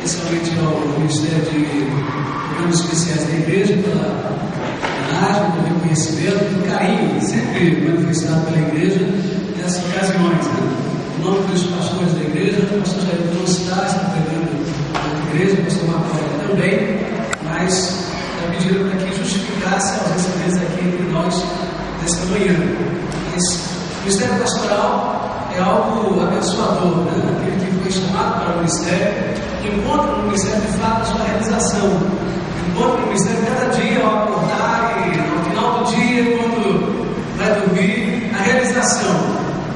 especialmente ao Ministério de Programas Especiais da Igreja, pela homenagem, pelo reconhecimento, pelo carinho sempre manifestado pela Igreja nessas ocasiões. Em nome dos pastores da Igreja, o pastor Jair não está pregando na igreja, o pastor Marcos também, mas pediram para que justificasse a ausência deles aqui entre nós nesta manhã. O ministério pastoral é algo abençoador, né? Aquele que foi chamado para o ministério encontra no ministério de fato a sua realização, encontra no ministério cada dia ao acordar e no final do dia, quando vai dormir, a realização.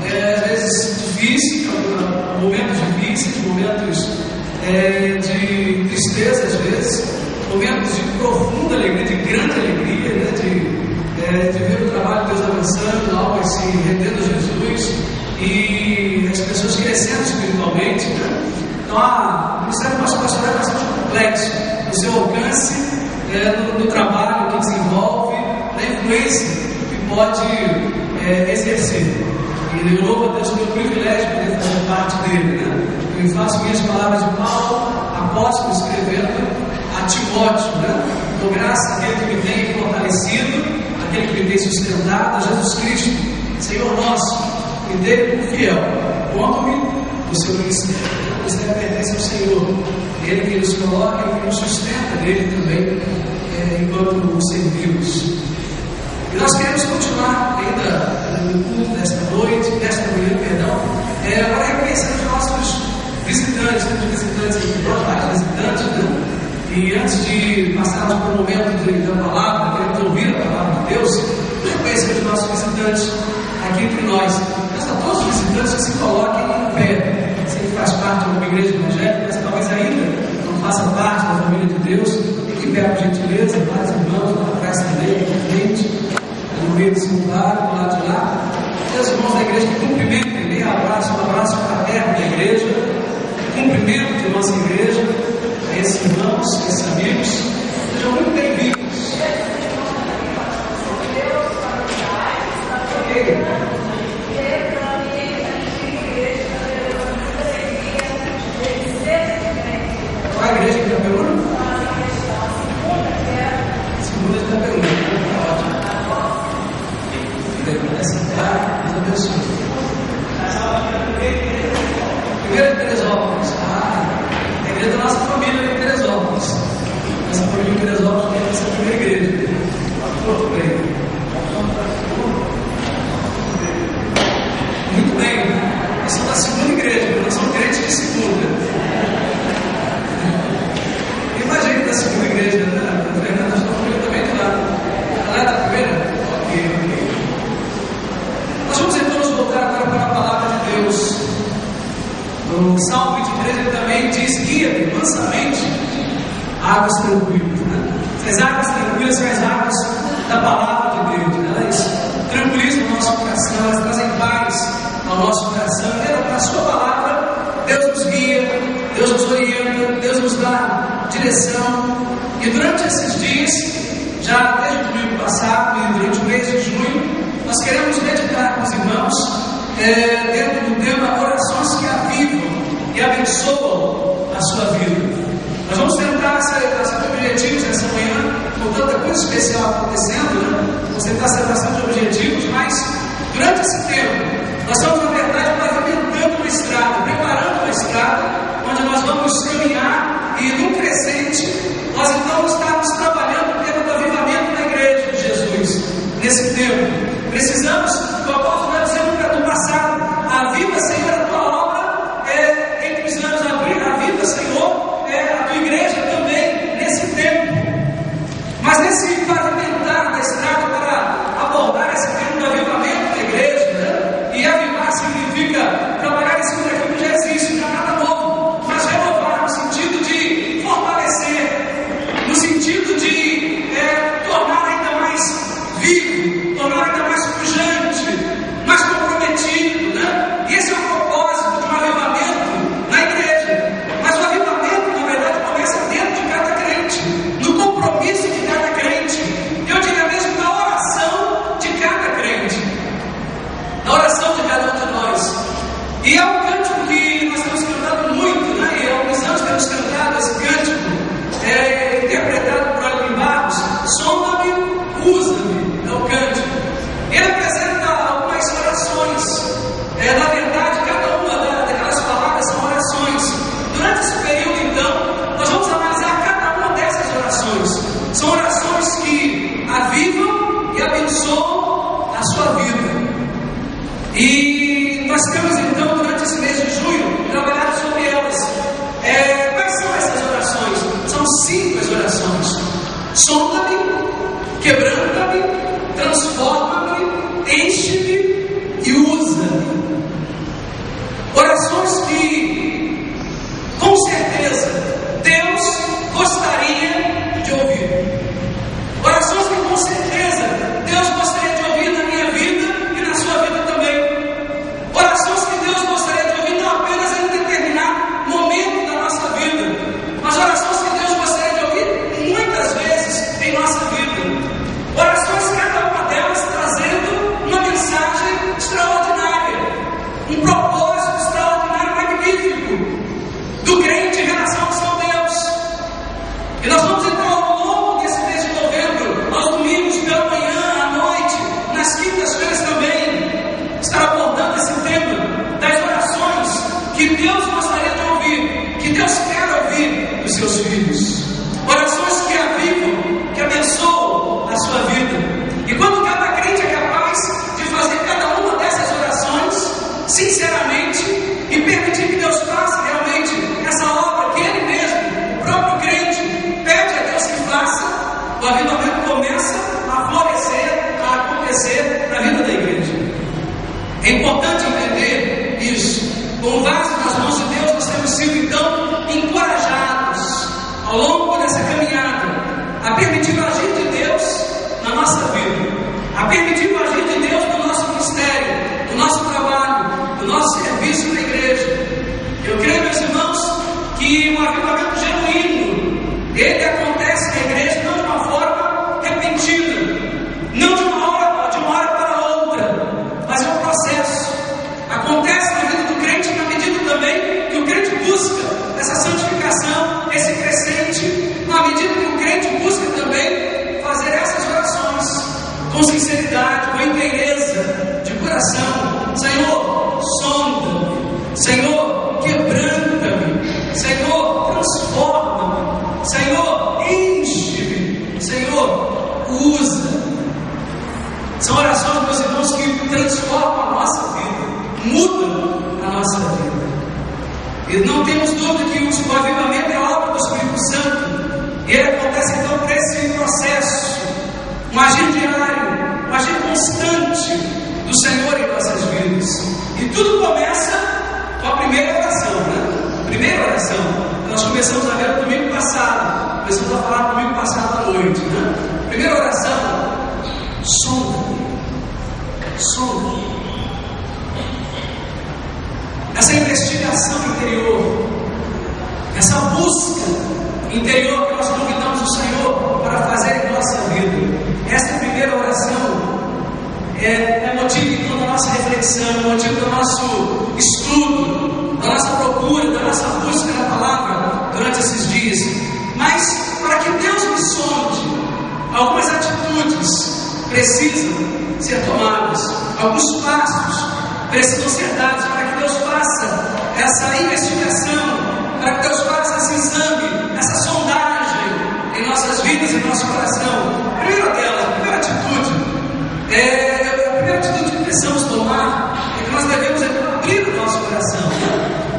Às vezes difícil, momentos difíceis, momentos de tristeza, às vezes, momentos de profunda alegria, de grande alegria, né? De ver o trabalho de Deus avançando, almas se rendendo a Jesus e as pessoas crescendo espiritualmente, né? Então, o ministério pastoral é bastante complexo no seu alcance, no trabalho que desenvolve, na influência que pode exercer. E eu louvo a Deus pelo privilégio de poder fazer parte dele, né? Eu faço minhas palavras de Paulo, apóstolo, escrevendo a Timóteo, né? Dou graça àquele que me tem fortalecido, aquele que me tem sustentado, a Jesus Cristo, Senhor nosso, e dele por fiel. Conto-me do seu ministério. O ministério pertence ao Senhor. Ele que nos coloca e nos sustenta nele também, enquanto o servimos. E nós queremos continuar ainda no culto desta noite, desta manhã, agora reconhecendo os nossos visitantes, temos visitantes aqui, vários visitantes, né? E antes de passarmos por um momento da palavra, queremos ouvir a palavra de Deus, reconhecer os nossos visitantes aqui entre nós. Mas a todos os visitantes que se coloquem em pé. Se ele faz parte de uma igreja evangélica, mas talvez ainda não faça parte da família de Deus, fique em pé, por gentileza, vários irmãos lá atrás também, aqui à frente, no meio desse lugar, do lado de lá. Os irmãos da igreja que cumprimentem, dê um abraço fraterno da igreja, cumprimento de nossa igreja, a esses irmãos, a esses amigos, sejam muito bem-vindos. Qual é a igreja de Itaperuna? Segunda de Itaperuna, ótimo. Essa cara, Deus abençoe. Primeira de Teresópolis, a igreja da nossa família de Teresópolis. Nossa família de Teresópolis tem essa primeira igreja. Muito bem, nós somos da segunda igreja, nós somos crentes de segunda. Tem mais gente da segunda igreja, né? A Fernanda, sua família também de lá. Ela é da primeira? Ok. Nós vamos então nos voltar agora para a palavra de Deus. No Salmo 23 ele também diz: guia-me mansamente águas tranquilas, né? As águas tranquilas são as águas da palavra de Deus, né? Elas tranquilizam o nosso coração, elas trazem paz ao nosso coração. Na sua palavra Deus nos guia, Deus nos orienta, Deus nos dá direção. E durante esses dias, já desde o domingo passado e durante o mês de junho, nós queremos meditar com os irmãos dentro do tema orações que avivam e abençoam a sua vida. Nós vamos tentar ser objetivos nessa manhã, com tanta coisa especial acontecendo, né? Vamos tentar ser bastante objetivos, mas durante esse tempo, nós estamos, na verdade, pavimentando uma estrada, preparando uma estrada, onde nós vamos caminhar e, no crescente, nós então estamos trabalhando o tema do avivamento na igreja de Jesus. Nesse tempo, precisamos, o apóstolo está dizendo no passado: aviva, Senhor, a tua obra entre os anos, aviva, Senhor, a tua igreja também, nesse tempo. Mas nesse pavimentar da estrada para abordar esse tema do avivamento da igreja, né? E avivar significa trabalhar em cima daquilo que já existe, não é nada novo, mas renovar no sentido Sonda-me, quebranta-me, transforma-me, enche-me e usa-me. Orações que, com certeza, Deus gostaria de ouvir. Orações que, com certeza, Deus gostaria de ouvir na minha vida e na sua vida também. Orações que Deus gostaria de ouvir não apenas em um determinado momento da nossa vida, mas orações que Deus gostaria de ouvir muitas vezes em nossa vida. Orações, cada uma delas trazendo uma mensagem extraordinária, um propósito extraordinário, magnífico do crente em relação ao seu Deus. E nós vamos então, ao longo desse mês de novembro, aos domingos pela manhã, à noite, nas quintas-feiras também, estar abordando esse tema das orações que Deus gostaria de ouvir, que Deus quer ouvir dos seus filhos. Orações que avivam, que abençoam a sua vida. E quando cada crente é capaz de fazer cada uma dessas orações, sinceramente, e permitir que Deus faça realmente essa obra que Ele mesmo, o próprio crente, pede a Deus que faça, o avivamento começa a florescer, a acontecer na vida da igreja. É importante entender isso. Com vaso nas mãos de Deus, nós temos sido então encorajados ao longo dessa caminhada a permitir o agir de Deus na nossa vida, a permitir o agir de Deus no nosso ministério, no nosso trabalho, no nosso serviço na igreja. Eu creio, meus irmãos, que um avivamento genuíno, ele acontece na igreja não de uma forma repentina, não de uma hora para outra, mas é um processo. Acontece na vida do crente na medida também que o crente busca essa santificação, esse crescente, na medida que o crente busca também fazer essas orações com sinceridade, com inteireza de coração. Senhor, sonda-me. Senhor, quebranta-me. Senhor, transforma-me. Senhor, enche-me. Senhor, usa-me. São orações, meus irmãos, que transformam a nossa vida, mudam a nossa vida. E não temos dúvida que o avivamento é obra do Espírito Santo. E ele acontece então por esse processo, um agir diário, um agir constante do Senhor em nossas vidas. E tudo começa com a primeira oração, né? Primeira oração. Nós começamos a ver no domingo passado. Começamos a falar no domingo passado à noite, né? Primeira oração. Sonda-me. Sonda-me. Essa investigação interior, essa busca interior que nós convidamos o Senhor para fazer em nossa vida. Essa primeira oração é motivo então da nossa reflexão, motivo do nosso estudo, da nossa procura, da nossa busca na palavra durante esses dias. Mas para que Deus me sonde, algumas atitudes precisam ser tomadas, alguns passos precisam ser dados para que Deus faça essa investigação, para que Deus faça esse exame, essa sondagem em nossas vidas e em nosso coração. A primeira delas, a primeira atitude que precisamos tomar é que nós devemos abrir o nosso coração.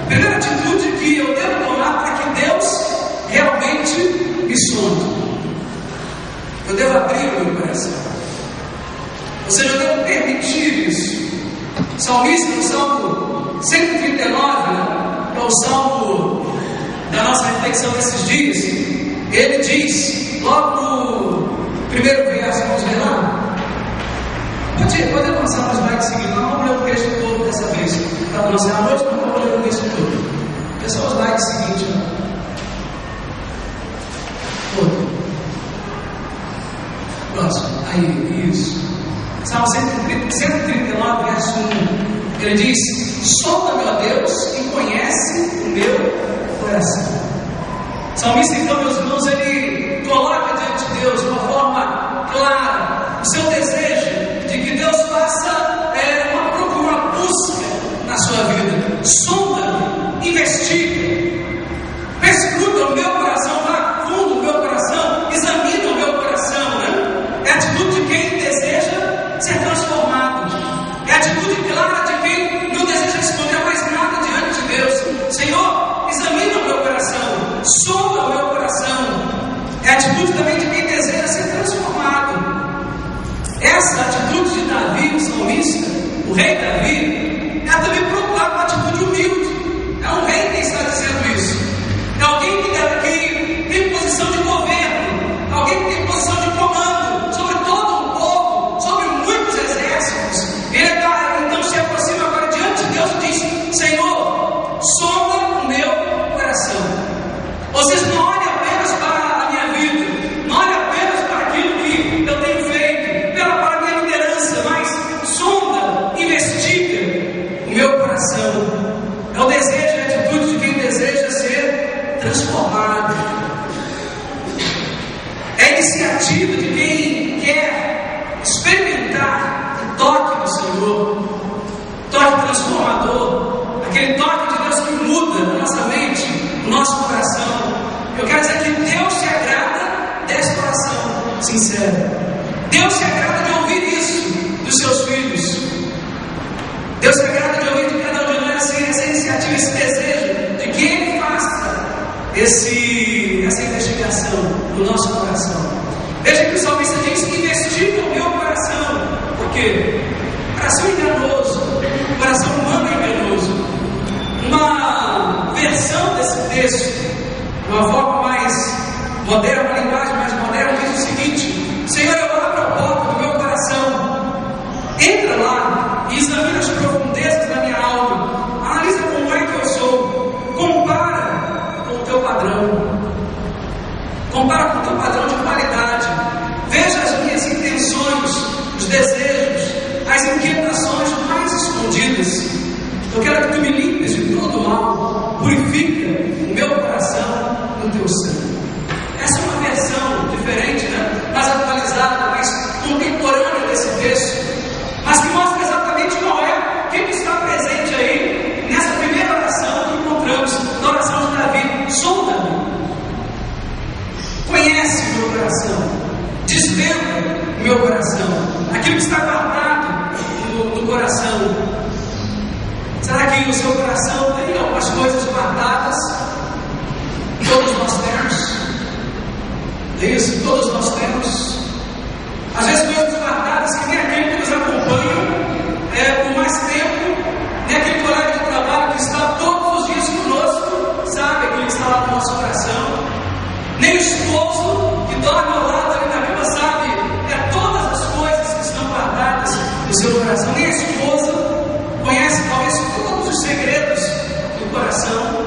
A primeira atitude que eu devo tomar para que Deus realmente me sonde. Eu devo abrir o meu coração. Ou seja, eu devo permitir isso. O salmista, no Salmo 139, que é o salmo da nossa reflexão desses dias, ele diz, logo no primeiro verso, vamos ver lá? Pode avançar no slide seguinte, não vamos ler o texto todo dessa vez. Para você à noite, não vamos ler o texto todo. É só o slide seguinte, próximo, aí, isso. Salmo 139, verso 1. Ele diz: sonda-me, ó Deus, e conhece o meu coração. O salmista, então, meus irmãos, ele coloca diante de Deus de uma forma clara o seu desejo de que Deus faça uma procura, uma busca na sua vida. Sonda-me, investiga, perscruta o meu coração, vá fundo no meu coração, examina o meu coração, né? É a atitude de quem deseja ser transformado, é a atitude clara de quem não deseja esconder mais nada diante de Deus. Senhor, examina o meu coração, sonda o meu coração, transformado. É a iniciativa de quem quer experimentar o toque do Senhor, toque transformador, aquele toque de Deus que muda a nossa mente, o nosso coração. Eu quero dizer que Deus se agrada dessa oração sincera. Deus se agrada de ouvir isso dos seus filhos. Deus se agrada de ouvir de cada um de nós essa iniciativa, esse desejo de que Ele faça essa investigação no nosso coração. Veja que o salmista diz: investiga o meu coração. Por quê? Coração enganoso, coração humano enganoso. Uma versão desse texto, uma forma mais moderna, uma linguagem mais moderna, diz o seguinte: Senhor, eu abro a porta do meu coração, entra lá e examina as profundezas da minha alma, analisa como é que eu sou, compara com o teu padrão, compara com o teu padrão de qualidade, veja as minhas intenções, os desejos, as inquietações mais escondidas. Eu quero que tu me limpes de todo mal, purifica o meu coração no teu sangue. Essa é uma versão diferente, né? Mais atualizada, mais contemporânea desse texto, mas que mostra exatamente qual é, quem está presente aí nessa primeira oração que encontramos, na oração de Davi. Sonda-me, conhece o meu coração, desvenda o meu coração, aquilo que está guardado no coração. Será que o seu coração tem algumas coisas guardadas? Todos nós temos. É isso, todos nós temos. Às vezes coisas guardadas que nem aquele que nos acompanha por mais tempo, nem aquele colega de trabalho que está todos os dias conosco, sabe aquilo que está lá no nosso coração. Nem o esposo que dorme ao lado ali na cama sabe todas as coisas que estão guardadas no seu coração. Nem a esposa conhece talvez todos os segredos do coração.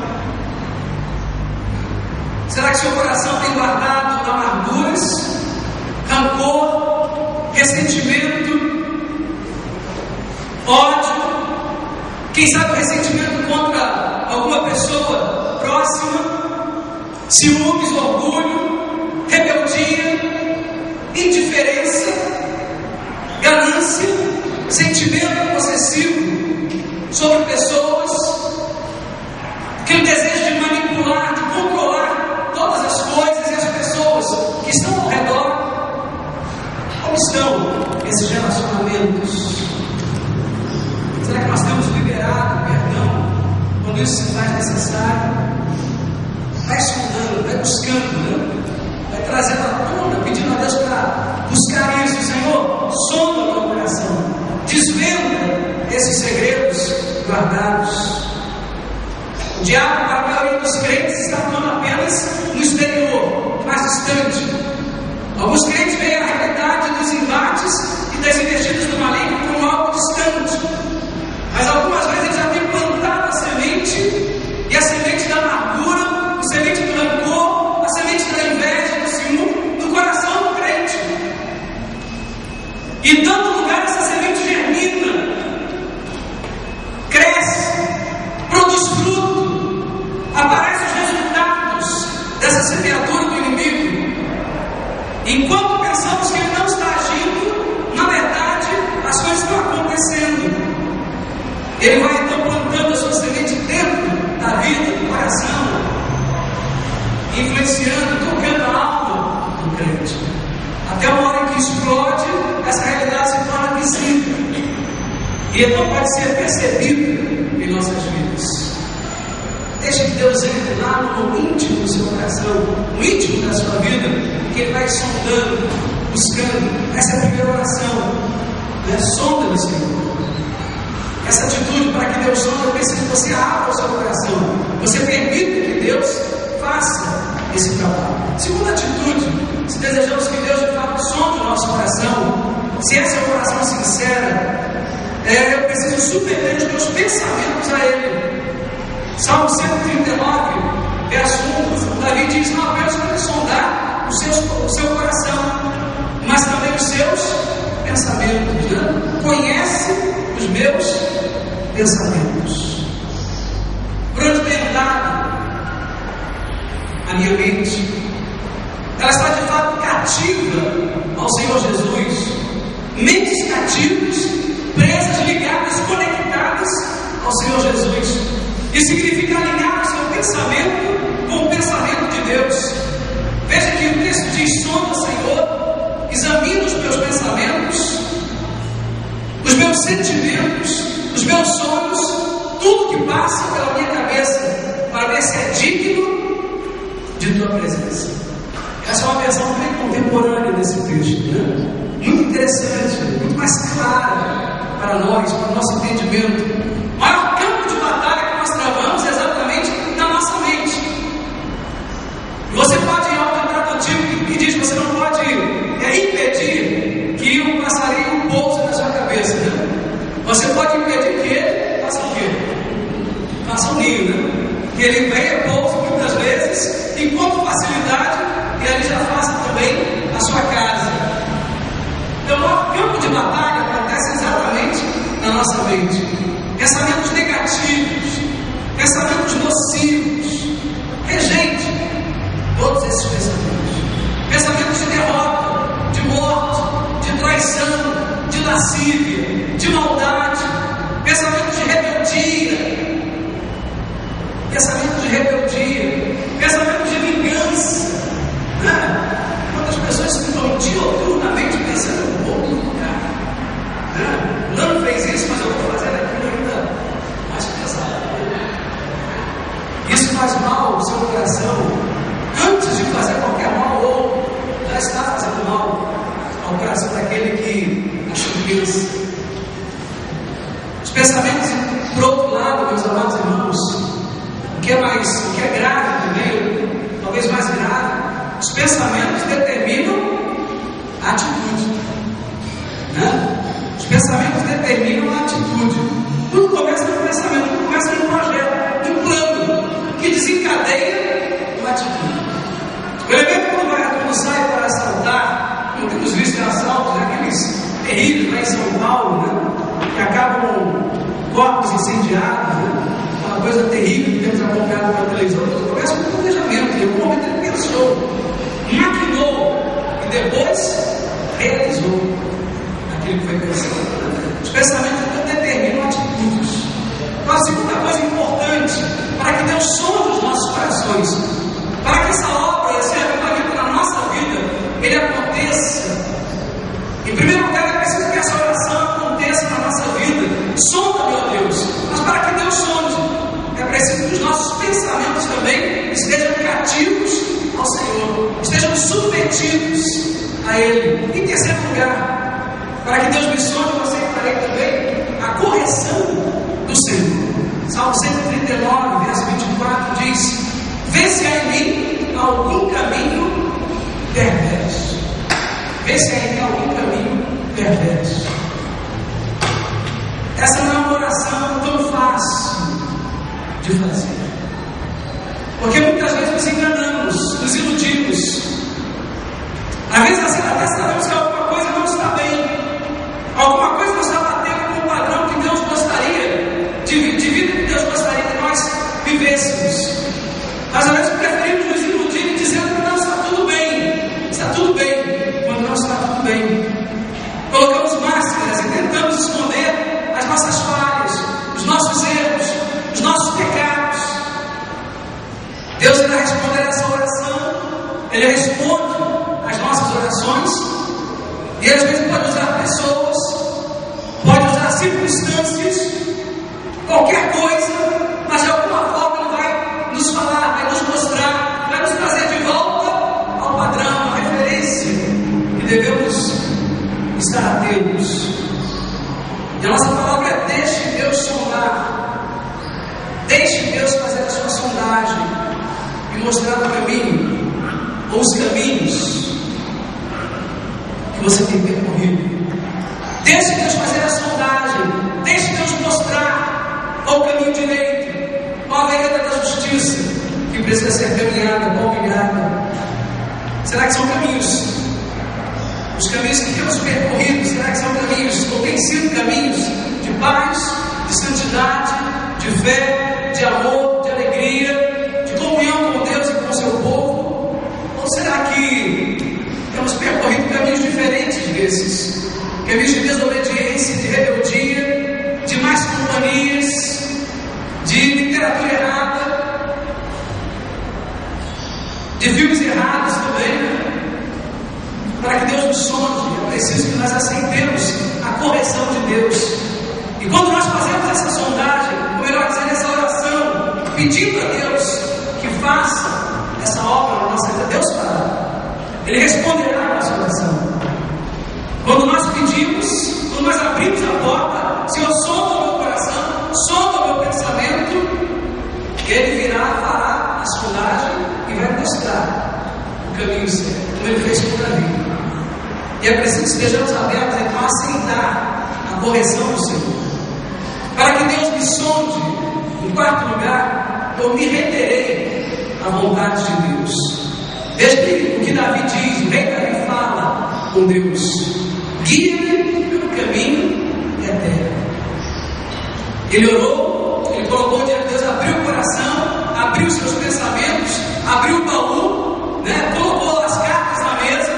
Será que seu coração tem guardado amarguras, rancor, ressentimento, ódio? Quem sabe o ressentimento contra alguma pessoa próxima, ciúmes, orgulho, rebeldia, indiferença, ganância, sentimento possessivo sobre pessoas, aquele desejo de manipular, de controlar todas as coisas e as pessoas que estão ao redor. Como estão esses relacionamentos? Será que nós temos liberado perdão quando isso se faz necessário? Vai sondando, vai buscando, né? Vai trazendo à tona, pedindo a Deus para buscar isso. Senhor, sonda o meu coração, desvenda esses segredos guardados. O diabo, para a maioria dos crentes, está atuando apenas no exterior, mais distante. Alguns crentes veem a realidade dos embates e das investidas do maligno como algo distante, mas algumas vezes ele já tem plantado a semente, e a semente da amargura, a semente do rancor, a semente da inveja, do ciúme, no coração do crente. E dando lugar, essa semente germina, cresce, produz fruto, aparecem os resultados dessa semeadura do inimigo. Enquanto pensamos que ele não está agindo, na verdade as coisas estão acontecendo. Ele vai então plantando a sua semente dentro da vida, do coração, influenciando, tocando a alma do crente, até uma hora em que explode, essa realidade se torna visível e então pode ser percebida em nossas vidas. Deixe que Deus entre lá no íntimo do seu coração, no íntimo da sua vida, que Ele vai sondando, buscando. Essa é a primeira oração, né? Sonda-me, Senhor. Essa atitude para que Deus sonde, eu preciso que você abra o seu coração, você permita que Deus faça esse trabalho. Segunda atitude, se desejamos que Deus de fato sonde o nosso coração, se essa é uma oração sincera, eu preciso submeter os meus pensamentos a Ele. Salmo 139, verso 1, Davi diz: não apenas para sondar o seu coração, mas também os seus pensamentos, né? Conhece os meus pensamentos. Por onde tem andado? minha mente. Ela está de fato cativa ao Senhor Jesus. Mentes cativas, presas, ligadas, conectadas ao Senhor Jesus. Isso significa alinhar o seu pensamento com o pensamento de Deus. Veja que o texto diz: sonda, Senhor, examina os meus pensamentos, os meus sentimentos, os meus sonhos, tudo que passa pela minha cabeça, para ver se é digno de tua presença. Essa é uma versão bem contemporânea desse texto, né? Muito interessante, muito mais clara para nós, para o nosso entendimento. O maior campo de batalha que nós travamos é exatamente na nossa mente. Você pode ir ao tratativo que diz que você não pode impedir que um passarinho pouse na sua cabeça, né? Você pode impedir que ele faça o quê? Faça um ninho, né? Que ele venha, pouse muitas vezes e com facilidade, e ali já faça também a sua casa. Então, o maior campo de batalha acontece exatamente na nossa mente. Pensamentos negativos, pensamentos nocivos. Rejeite todos esses pensamentos. Pensamentos de derrota, de morte, de traição, de lascívia, de maldade, pensamentos de rebeldia, pensamentos de vingança, né? Quantas pessoas ficam dioturnamente pensando um pouco no lugar, né? Não fez isso, mas eu vou fazer aquilo ainda mais pesado. Isso faz mal ao seu coração. Antes de fazer qualquer mal, ou já está fazendo mal ao coração daquele que acha que pensa. Os pensamentos, por outro lado, meus amados irmãos, o que é grave também, talvez mais grave, os pensamentos determinam a atitude, né? Os pensamentos determinam a atitude. Tudo começa no pensamento, tudo começa num projeto, num plano que desencadeia uma atitude. O elemento quando sai para assaltar, como temos visto em assaltos, aqueles terríveis lá em São Paulo, né? Que acabam corpos incendiados, né? Uma coisa terrível que temos acompanhado pela televisão. Tudo começa com um planejamento. Em algum momento ele pensou, maquinou e depois realizou aquilo que foi pensado. Os pensamentos então determinam atitudes. Então, a segunda coisa importante para que Deus sonde os nossos corações, para que essa obra, esse avivamento na nossa vida, ele aconteça. Em primeiro lugar, é preciso que essa oração aconteça na nossa vida. Sonda, meu Deus. Mas para que Deus sonde, é preciso que os nossos pensamentos também estejam cativos ao Senhor, estejam submetidos a Ele. Em terceiro lugar, para que Deus me sonde, você farei também a correção do Senhor. Salmo 139, verso 24 diz: vê se há em mim algum caminho perverso. Vê se há em mim algum caminho perverso. Essa não é uma oração tão fácil de fazer, porque muitas vezes nos enganamos, nos iludimos. Às vezes até sabemos que alguma coisa não está bem, alguma coisa não está batendo com o padrão que Deus gostaria, de vida que Deus gostaria que nós vivêssemos. Mas às vezes preferimos nos iludir dizendo que não, está tudo bem, quando não está tudo bem. Colocamos máscaras e tentamos esconder as nossas falhas, os nossos erros, os nossos pecados. Deus irá responder a essa oração. Ele responde às nossas orações, e às vezes pode usar pessoas, pode usar circunstâncias, qualquer coisa, mas de alguma forma Ele vai nos falar, vai nos mostrar, vai nos trazer de volta ao padrão, à referência que devemos estar atentos. E a nossa palavra é: deixe Deus sondar, deixe Deus fazer a sua sondagem e mostrar o caminho, ou os caminhos que você tem percorrido. Deixe Deus fazer a sondagem, deixe Deus mostrar qual o caminho direito, qual a vereda da justiça que precisa ser caminhada, palmilhada. Será que são caminhos, os caminhos que temos percorrido, será que são caminhos, ou têm sido caminhos de paz, de santidade, de fé, de amor, de alegria, de comunhão com Deus e com o seu povo? de filmes errados também. Para que Deus nos sonde, é preciso que nós aceitemos a correção de Deus. E quando nós fazemos essa sondagem, ou melhor dizendo, essa oração, pedindo a Deus que faça essa obra na nossa vida, Deus fará. Ele responderá a nossa oração. Quando nós pedimos, quando nós abrimos a porta, Senhor, sonda o meu coração, sonda o meu pensamento, Ele virá, fará a sondagem e vai mostrar o caminho certo, como Ele fez com Davi. E é preciso que estejamos abertos então a aceitar a correção do Senhor. Para que Deus me sonde, em quarto lugar, eu me renderei à vontade de Deus. Veja o que Davi diz, o rei Davi fala com Deus: guia-me pelo caminho eterno. Ele orou, ele colocou diante de Deus, abriu o coração, abriu os seus pensamentos, abriu o baú, colocou as cartas na mesa.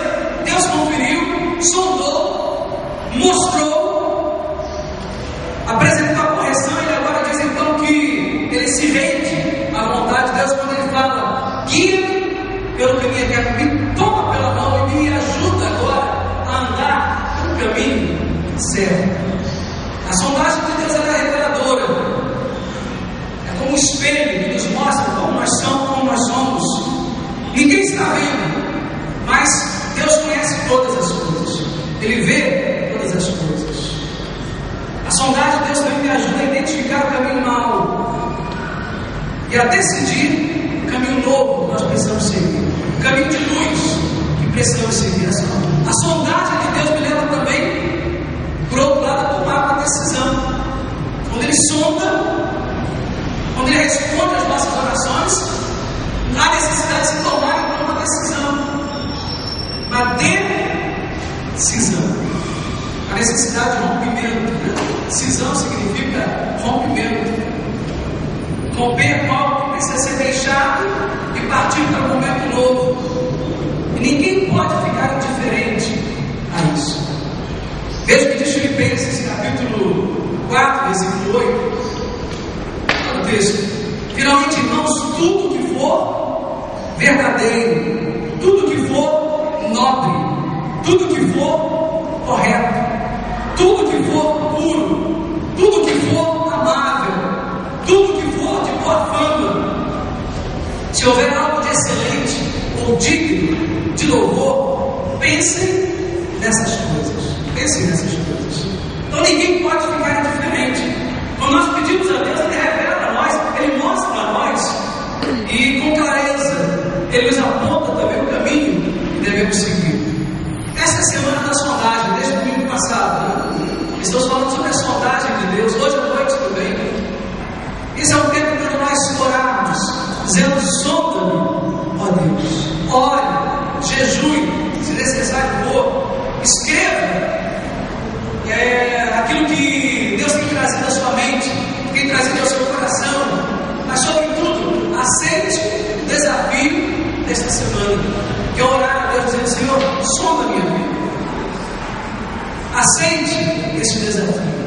Deus conferiu, sondou, mostrou, apresentou a correção. Ele agora diz então que ele se rende à vontade de Deus quando ele fala: guia pelo caminho eterno, me toma pela mão e me ajuda agora a andar pelo caminho certo. A sondagem de Deus é reveladora, é como um espelho que nos mostra como nós somos. Ninguém está vendo, mas Deus conhece todas as coisas, Ele vê todas as coisas. A sondagem de Deus também me ajuda a identificar o caminho mau e a decidir o caminho novo que nós precisamos seguir, o caminho de luz que precisamos seguir. A sondagem de Deus me leva também, por outro lado, a tomar uma decisão. Quando Ele sonda, quando Ele responde às nossas orações, há necessidade de se tomar então uma decisão. Uma decisão. A necessidade de rompimento. Decisão significa rompimento. Romper algo que precisa ser deixado e partir para um momento novo. E ninguém pode ficar indiferente a isso. Veja o que diz Filipenses, capítulo 4, versículo 8. Olha o texto. Finalmente, irmãos, tudo que for verdadeiro, tudo que for nobre, tudo que for correto, tudo que for puro, tudo que for amável, tudo que for de boa fama, se houver algo de excelente ou digno de louvor, pensem nessas coisas. Pensem nessas coisas. Então ninguém pode ficar indiferente. Quando nós pedimos a Deus, Ele revela a nós, Ele mostra a nós, e com clareza Ele nos aponta também o caminho que devemos seguir. Essa é a semana da sondagem, desde o domingo passado. Estamos falando sobre a sondagem de Deus, hoje à noite também. Esse é o tempo para nós orarmos, dizendo: sonda-me, ó Deus. Ore, jejue, se necessário for. Escreva aquilo que Deus tem trazido à sua mente, tem trazido ao seu coração. Mas, sobretudo, aceite o desafio desta semana, que é orar a Deus dizendo: Senhor, sonda a minha vida. Aceite esse desafio.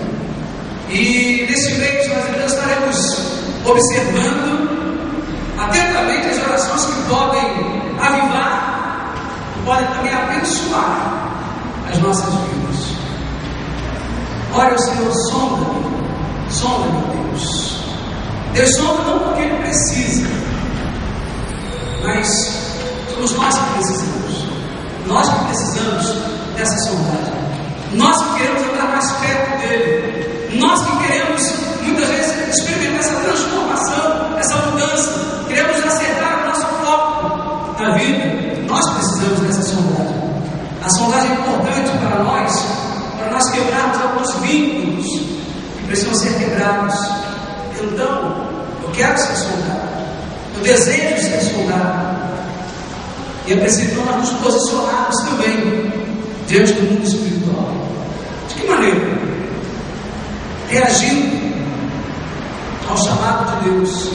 E nesse mês nós estaremos observando atentamente as orações que podem avivar, que podem também abençoar as nossas vidas. Ore ao Senhor: sonda-me, Deus. Deus sonda não porque Ele precisa, mas somos nós que precisamos. Nós que precisamos dessa sondagem. Nós que queremos andar mais perto dEle. Nós que queremos, muitas vezes, experimentar essa transformação, essa mudança. Queremos acertar o nosso foco na vida. Nós precisamos dessa sondagem. A sondagem é importante para nós quebrarmos alguns vínculos que precisam ser quebrados. Então, eu quero ser sondado. Eu desejo ser sondado. E é preciso nós nos posicionarmos também diante do mundo espiritual. De que maneira? Reagindo ao chamado de Deus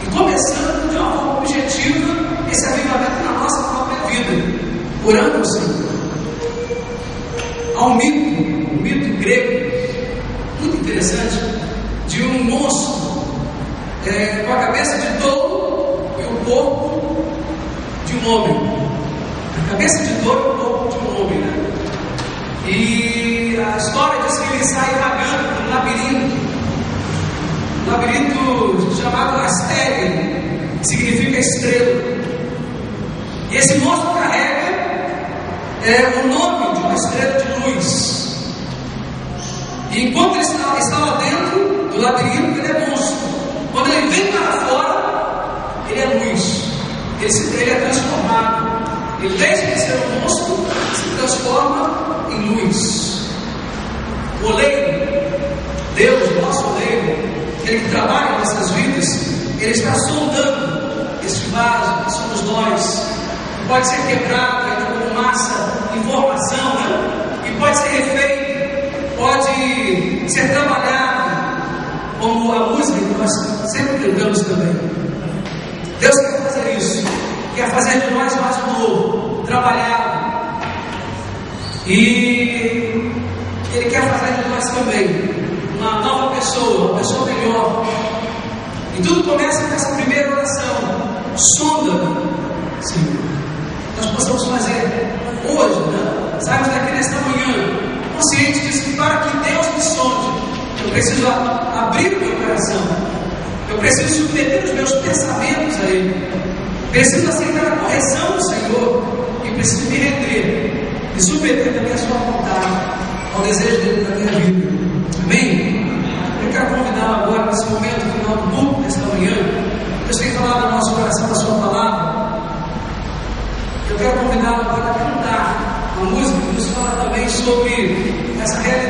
e começando de uma forma objetiva esse avivamento na nossa própria vida, orando ao Senhor. Há um mito grego muito interessante de um monstro com a cabeça de touro e o corpo de um homem. A cabeça de dor é o corpo de um homem, né? E a história diz que ele sai vagando por um labirinto chamado Astéria, que significa estrela. E esse monstro carrega o nome de uma estrela de luz. E enquanto ele está lá dentro do labirinto, ele é monstro. Quando ele vem para fora, ele é luz. Ele é transformado. Ele deixa de ser um monstro, se transforma em luz. O oleiro, Deus, nosso oleiro, aquele que trabalha em nossas vidas, ele está soldando esse vaso que somos nós. Pode ser quebrado ainda como massa, informação, né? E pode ser refeito, pode ser trabalhado, como a música que nós sempre cantamos também. Deus quer fazer isso, quer fazer de nós mais novo, trabalhado. E Ele quer fazer de nós também uma nova pessoa, uma pessoa melhor. E tudo começa com essa primeira oração: sonda-me, Senhor. Nós possamos fazer hoje, né? Saímos daqui nesta manhã, conscientes disso, que para que Deus me sonde, eu preciso abrir o meu coração, eu preciso submeter os meus pensamentos a Ele, preciso aceitar a correção do Senhor e preciso me render e submeter também a sua vontade, ao desejo dele para a minha vida. Amém? Eu quero convidá-lo agora, nesse momento, no final do culto, nesta manhã. Deus tem falado no nosso coração a sua palavra. Eu quero convidá-lo para cantar uma música que nos fala também sobre essa realidade